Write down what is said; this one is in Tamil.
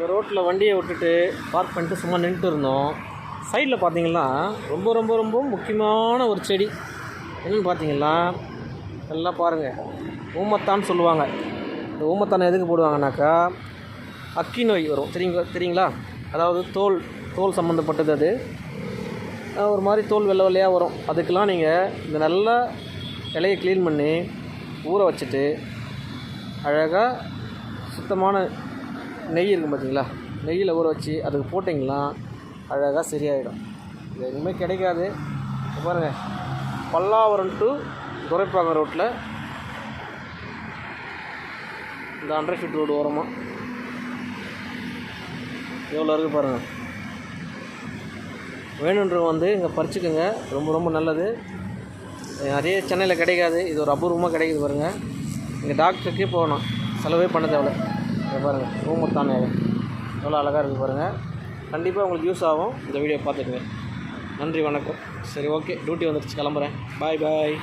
இந்த ரோட்டில் வண்டியை விட்டுட்டு பார்க் பண்ணிட்டு சும்மா நின்றுட்டு இருந்தோம். சைடில் பார்த்தீங்கன்னா ரொம்ப ரொம்ப ரொம்ப முக்கியமான ஒரு செடி என்னென்னு பார்த்தீங்கன்னா, நல்லா பாருங்கள், ஊமத்தான்னு சொல்லுவாங்க. இந்த ஊமத்தானை எதுக்கு போடுவாங்கனாக்கா, அக்கி நோய் வரும் தெரியுங்களா? அதாவது தோல் சம்மந்தப்பட்டது. அது ஒரு மாதிரி தோல் வெள்ளை வெள்ளையாக வரும். அதுக்கெலாம் நீங்கள் இந்த நல்லா இலையை க்ளீன் பண்ணி ஊற வச்சுட்டு அழகாக சுத்தமான நெய் இருக்கும் பார்த்தீங்களா, நெய்யில் ஊற வச்சு அதுக்கு போட்டிங்கன்னா அழகாக சரியாயிடும். இது எதுவுமே கிடைக்காது. பாருங்கள், பல்லாவரம் டு துரைப்பாக்கம் ரோட்டில் இந்த 100 ஃபீட் ரோடு ஓரமாக எவ்வளோ இருக்குது பாருங்கள். வேணுன்றவங்க வந்து இங்கே பறிச்சுக்கோங்க, ரொம்ப ரொம்ப நல்லது. நிறைய சென்னையில் கிடைக்காது, இது ஒரு அபூர்வமாக கிடைக்குது பாருங்கள். இங்கே டாக்டருக்கே போகணும், செலவே பண்ண தேவை. இங்கே பாருங்கள், ஊமத்தானே எவ்வளோ அழகாக இருக்குது பாருங்கள். கண்டிப்பாக உங்களுக்கு யூஸ் ஆகும். இந்த வீடியோ பார்த்துக்குங்க. நன்றி, வணக்கம். சரி, ஓகே, டியூட்டி வந்துடுச்சு, கிளம்புறேன். பாய் பாய்.